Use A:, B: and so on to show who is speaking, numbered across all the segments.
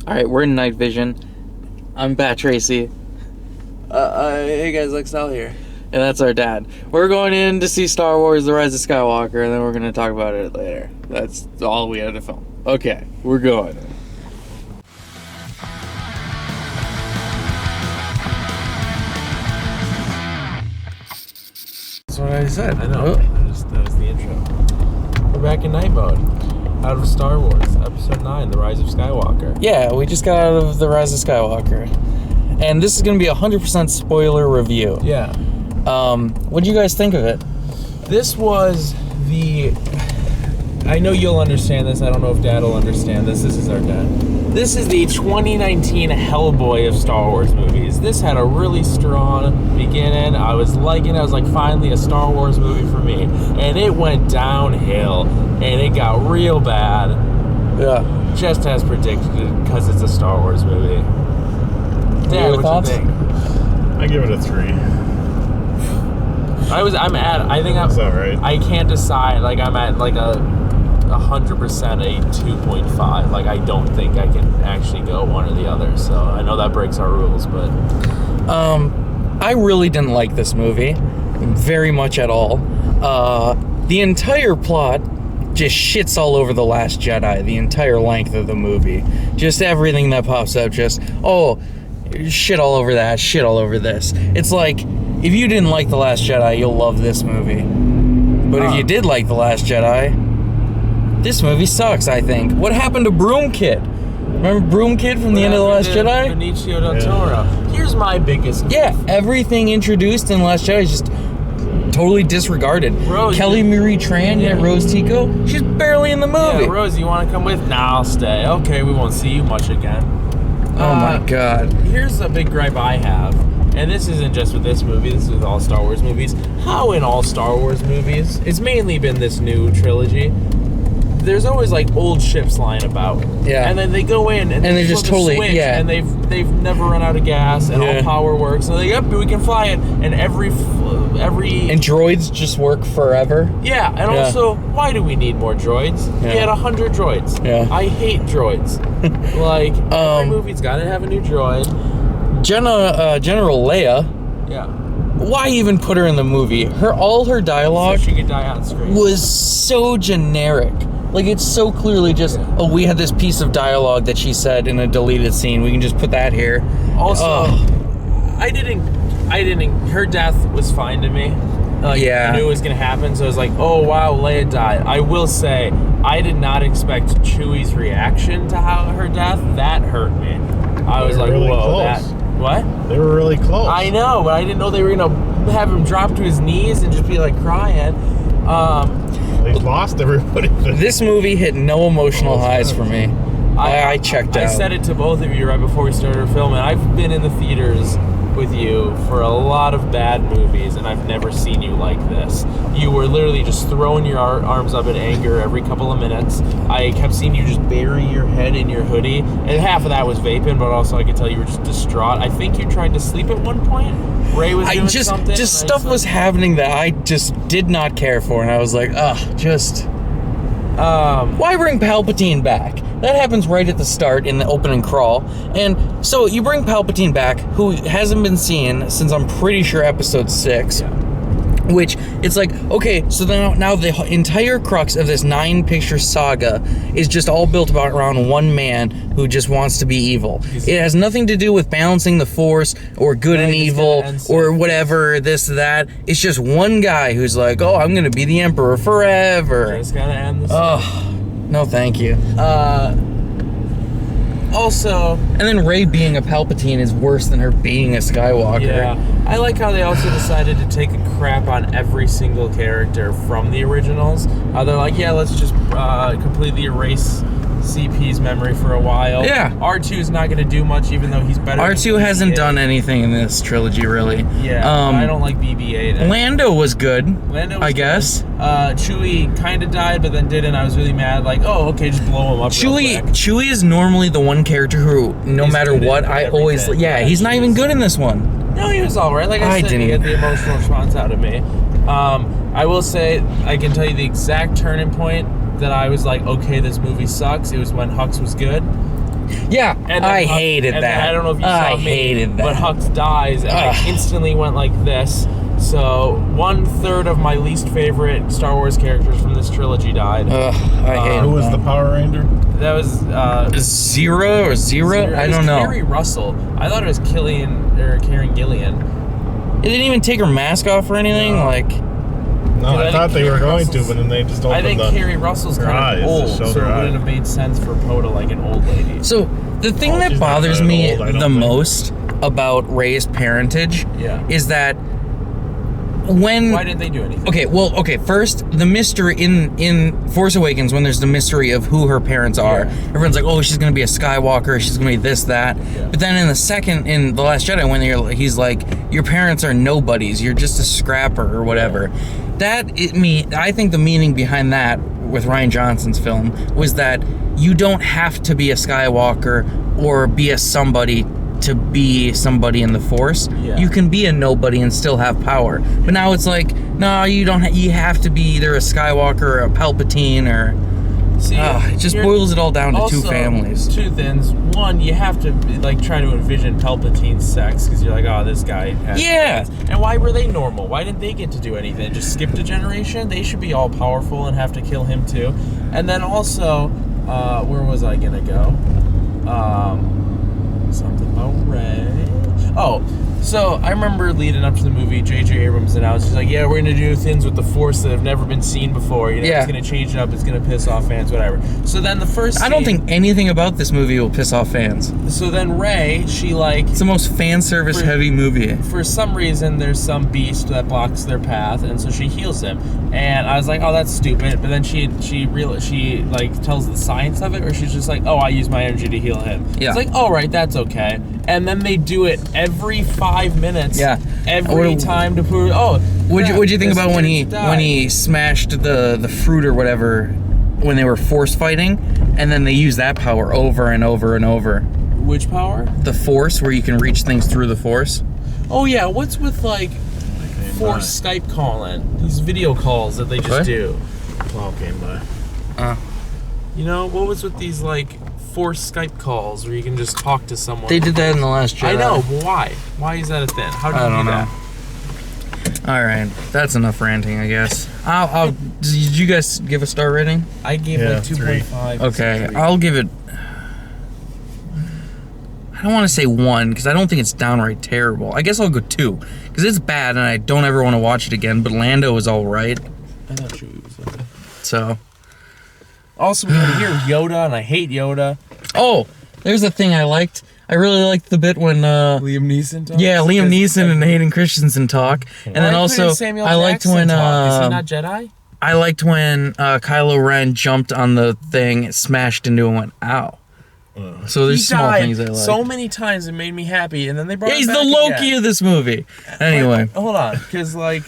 A: All right, we're in night vision. I'm Bat Tracy,
B: Hey guys, Lexel here.
A: and that's our dad. We're going in to see Star Wars: The Rise of Skywalker, and then we're going to talk about it later. That's all we had to film. Okay, we're going.
B: That's what I said. I know.
A: Oh.
B: That was the intro. We're back in night mode. Out of Star Wars, Episode 9, The Rise of Skywalker.
A: Yeah, we just got out of The Rise of Skywalker, and this is going to be a 100% spoiler review.
B: Yeah.
A: What do you guys think of it?
B: This was the... I know you'll understand this. I don't know if Dad will understand this. This is our dad. This is the 2019 Hellboy of Star Wars movies. This had a really strong beginning. I was liking it. I was like, finally a Star Wars movie for me. And it went downhill. And it got real bad.
A: Yeah.
B: Just as predicted, because it's a Star Wars movie. Dad, what
A: thoughts?
B: do you think?
C: I give it a 3.
B: Is
C: that right?
B: I can't decide. Like, I'm at like a 100% a 2.5. Like, I don't think I can actually go one or the other. So I know that breaks our rules, but
A: I really didn't like this movie very much at all. The entire plot just shits all over The Last Jedi, the entire length of the movie. Just everything that pops up, just, shit all over that, shit all over this. It's like, if you didn't like The Last Jedi, you'll love this movie. But if you did like The Last Jedi, this movie sucks, I think. What happened to Broom Kid? Remember Broom Kid from the end of The Last Jedi?
B: Benicio del Toro. Here's my biggest...
A: Yeah, everything introduced in The Last Jedi is just totally disregarded.
B: Rose,
A: Kelly Marie Tran, Rose Tico, she's barely in the movie.
B: Yeah, Rose, you want to come with? Nah, I'll stay. Okay, we won't see you much again.
A: Oh my god.
B: Here's a big gripe I have, and this isn't just with this movie, this is with all Star Wars movies. How in all Star Wars movies, it's mainly been this new trilogy, there's always like old ships lying about.
A: Yeah.
B: And then they go in and
A: they're just totally,
B: switch,
A: yeah.
B: and they've never run out of gas, and all power works. And they're like, yep, we can fly it. And every
A: And droids just work forever.
B: yeah, and also, why do we need more droids? We had 100 droids.
A: Yeah.
B: I hate droids. Like, every movie's got to have a new droid.
A: General Leia,
B: Yeah.
A: why even put her in the movie? All her dialogue
B: So she could die on screen.
A: was so generic. Like, it's so clearly just, we had this piece of dialogue that she said in a deleted scene. We can just put that here.
B: Also, I didn't, her death was fine to me. Like, I knew it was going to happen, so I was like, oh, wow, Leia died. I will say, I did not expect Chewie's reaction to her death. That hurt me. I was like,
C: really
B: whoa,
C: close.
B: What?
C: They were really close.
B: I know, but I didn't know they were going to have him drop to his knees and just be, like, crying.
C: They lost everybody.
A: This movie hit no emotional highs for me. I checked out.
B: I said it to both of you right before we started filming. I've been in the theaters with you for a lot of bad movies, and I've never seen you like this. You were literally just throwing your arms up in anger every couple of minutes. I kept seeing you just bury your head in your hoodie, and half of that was vaping, but also I could tell you were just distraught. I think you tried to sleep at one point. Ray was doing something.
A: Just stuff was happening that I just did not care for, and I was like, why bring Palpatine back? That happens right at the start in the opening crawl. And so you bring Palpatine back, who hasn't been seen since I'm pretty sure episode 6.
B: Yeah.
A: Which, it's like, okay, so now the entire crux of this 9-picture saga is just all built around one man who just wants to be evil. It has nothing to do with balancing the Force or good and evil or whatever, this, that. It's just one guy who's like, I'm going to be the Emperor forever.
B: Just gotta end this.
A: No, thank you.
B: Also,
A: and then Rey being a Palpatine is worse than her being a Skywalker.
B: Yeah, I like how they also decided to take a crap on every single character from the originals. They're like, let's just completely erase CP's memory for a while.
A: Yeah.
B: R2 is not going to do much, even though he's better.
A: R2 hasn't done anything in this trilogy, really.
B: Yeah, I don't like BB-8.
A: Lando was good. I guess.
B: Chewie kind of died, but then didn't. I was really mad. Like, okay, just blow him up.
A: Chewie is normally the one character who, no matter what, I always. He's not even good in this one.
B: No, he was all right. Like I said, he had the emotional response out of me. I will say, I can tell you the exact turning point that I was like, okay, this movie sucks. It was when Hux was good.
A: Yeah,
B: And then
A: I
B: Hux-
A: hated
B: and
A: that.
B: then I don't know if you
A: I
B: saw me,
A: hated that.
B: but Hux dies, and I
A: Ugh.
B: instantly went like this. So 1/3 of my least favorite Star Wars characters from this trilogy died.
A: Ugh, I hated
C: Who was
A: that.
C: the Power Ranger?
B: That was
A: Zero or Zero? I don't know.
B: Carrie Russell. I thought it was Karen Gillian.
A: It didn't even take her mask off or anything.
C: No.
A: Like,
C: No,
B: I
C: I thought
B: think
C: they were
B: Carrie
C: going to,
B: Russell's-
C: but then they just opened
B: I think Carrie Russell's
C: her
B: kind
C: eyes
B: of
C: to
B: old,
C: show
B: so it
C: their
B: wouldn't
C: eyes.
B: have made sense for Poe to like an old lady.
A: so the thing
C: Oh,
A: that
C: she's not
A: bothers
C: that
A: me
C: old, I don't
A: the
C: think.
A: most about Rey's parentage
B: Yeah.
A: is that when
B: Why didn't they do anything?
A: Okay, first, the mystery in Force Awakens, when there's the mystery of who her parents are,
B: Yeah.
A: everyone's like, oh, she's gonna be a Skywalker, she's gonna be this, that.
B: Yeah.
A: But then in The Last Jedi, when he's like, your parents are nobodies, you're just a scrapper or whatever. I think the meaning behind that with Rian Johnson's film was that you don't have to be a Skywalker or be a somebody to be somebody in the Force.
B: Yeah.
A: You can be a nobody and still have power. But now it's like, no, you don't. You have to be either a Skywalker or a Palpatine or.
B: See,
A: It just boils it all down to two families.
B: Two things. One, you have to like try to envision Palpatine's sex because you're like, oh, this guy has
A: Yeah.
B: parents. And why were they normal? Why didn't they get to do anything? Just skipped a generation? They should be all powerful and have to kill him too. And then also, where was I gonna go? Something about Rey. Oh, so I remember leading up to the movie, J.J. Abrams announced, he's like, yeah, we're gonna do things with the Force that have never been seen before. You know,
A: Yeah.
B: it's gonna change it up, it's gonna piss off fans, whatever. So then the first
A: I don't
B: scene-
A: think anything about this movie will piss off fans.
B: So then Rey, she like,
A: It's the most fan service
B: For-
A: heavy movie.
B: for some reason, there's some beast that blocks their path, and so she heals him. And I was like, oh, that's stupid. But then she like tells the science of it, or she's just like, oh, I use my energy to heal him.
A: Yeah.
B: It's like, all right, that's okay. And then they do it every 5 minutes.
A: Yeah.
B: Every time to prove. Oh,
A: What'd you think
B: this
A: about when
B: dude's died.
A: he smashed the fruit or whatever when they were Force fighting, and then they used that power over and over and over?
B: Which power?
A: The Force, where you can reach things through the Force.
B: Oh yeah, what's with like Force Skype calling? These video calls that they just
A: What?
B: do.
C: Plow came by.
B: You know, what was with these like Force Skype calls where you can just talk to someone?
A: They did that in The Last Jedi.
B: I know, but why? Why is that a thing? How do you
A: I don't
B: do
A: know.
B: that?
A: All right, that's enough ranting, I guess. Did you guys give a star rating?
B: I gave
C: Yeah,
B: like 2.5.
A: Okay, I'll give it. I don't want to say 1 because I don't think it's downright terrible. I guess I'll go 2 because it's bad and I don't ever want to watch it again. But Lando is all right,
B: I thought Chewie was okay.
A: so.
B: Also, we got to hear Yoda, and I hate Yoda.
A: Oh, there's a thing I liked. I really liked the bit when
B: Liam Neeson talks?
A: yeah, Liam
B: Because
A: Neeson and Hayden Christensen talk, and then
B: Why
A: also
B: couldn't Samuel
A: I liked
B: Jackson
A: when
B: talk? Is he not Jedi?
A: I liked when Kylo Ren jumped on the thing, smashed into it, and went ow. So there's
B: He
A: small
B: died
A: things I like.
B: so many times it made me happy, and then they brought
A: Yeah,
B: him
A: he's
B: back
A: the Loki
B: again.
A: of this movie. Anyway,
B: Wait, hold on, because like,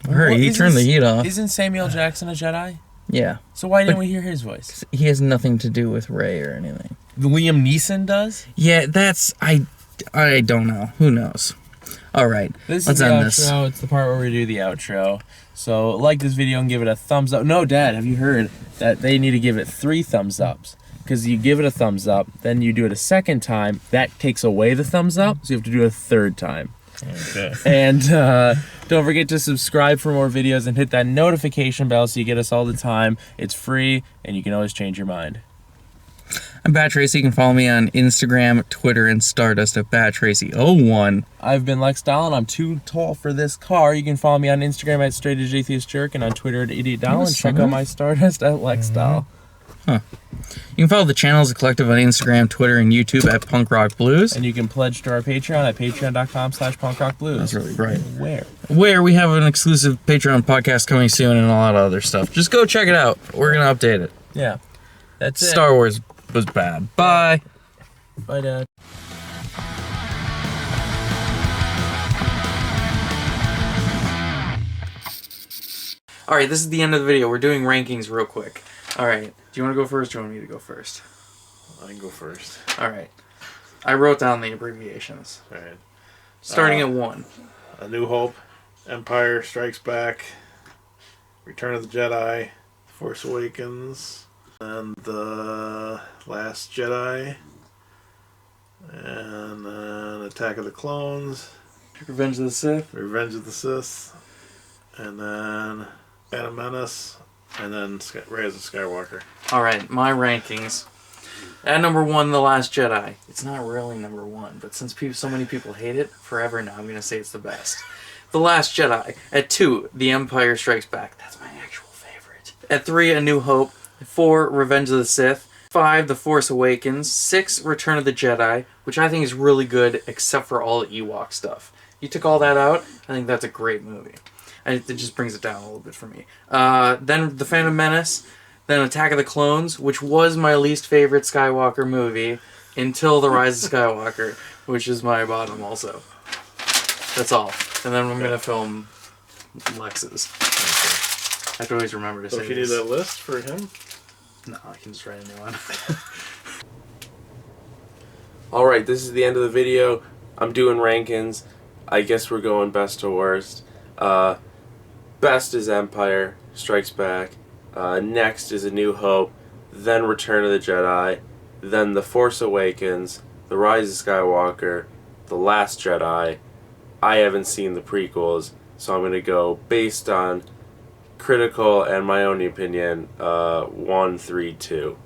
A: hurry,
B: what-
A: he
B: isn't-
A: turned the heat off.
B: Isn't Samuel Jackson a Jedi?
A: Yeah,
B: So why didn't
A: But-
B: we hear his voice?
A: he has nothing to do with Rey or anything.
B: Liam Neeson does.
A: Yeah, that's I don't know. Who knows? All right,
B: This
A: let's
B: is the
A: end
B: outro.
A: this.
B: It's the part where we do the outro. So like this video and give it a thumbs up. No, Dad, have you heard that they need to give it 3 thumbs ups? Because you give it a thumbs up, then you do it a second time. That takes away the thumbs up, so you have to do it a third time.
C: Okay.
B: And don't forget to subscribe for more videos and hit that notification bell so you get us all the time. It's free, and you can always change your mind.
A: I'm Bat Tracy. You can follow me on Instagram, Twitter, and Stardust at BatTracy01.
B: I've been Lex Dahl, and I'm too tall for this car. You can follow me on Instagram at Straight Edge Atheist Jerk and on Twitter at Idiot Dahl, and check out my Stardust at Lex Dahl.
A: You can follow the Channels of Collective on Instagram, Twitter, and YouTube at Punk Rock Blues,
B: And you can pledge to our Patreon at patreon.com/punkrockblues.
A: That's really right.
B: Where
A: we have an exclusive Patreon podcast coming soon and a lot of other stuff. Just go check it out. We're going to update it.
B: Yeah. That's it.
A: Star Wars was bad. Bye.
B: Bye, Dad.
A: All right, this is the end of the video. We're doing rankings real quick. All right. Do you want to go first or do you want me to go first?
C: I can go first.
A: All right. I wrote down the abbreviations.
C: All right.
A: Starting at 1.
C: A New Hope, Empire Strikes Back, Return of the Jedi, Force Awakens, and The Last Jedi, and then Attack of the Clones,
A: Revenge of the Sith.
C: Revenge of the Sith, and then Phantom Menace, and then Rise of Skywalker.
A: All right, my rankings. At number 1, The Last Jedi. It's not really number 1, but since so many people hate it, forever now I'm going to say it's the best. The Last Jedi. At 2, The Empire Strikes Back. That's my actual favorite. At 3, A New Hope. 4, Revenge of the Sith. 5, The Force Awakens. 6, Return of the Jedi, which I think is really good, except for all the Ewok stuff. You took all that out, I think that's a great movie. And it just brings it down a little bit for me. Then The Phantom Menace. Then Attack of the Clones, which was my least favorite Skywalker movie, until The Rise of Skywalker, which is my bottom also. That's all. And then I'm going to film Lex's. I have to always remember to
C: So
A: say
C: if you
A: this.
C: need that list for him,
A: No, I can just write a new one.
B: Alright, this is the end of the video. I'm doing rankings. I guess we're going best to worst. Best is Empire Strikes Back. Next is A New Hope. Then Return of the Jedi. Then The Force Awakens. The Rise of Skywalker. The Last Jedi. I haven't seen the prequels, so I'm going to go based on critical and my own opinion, 1, 3, 2.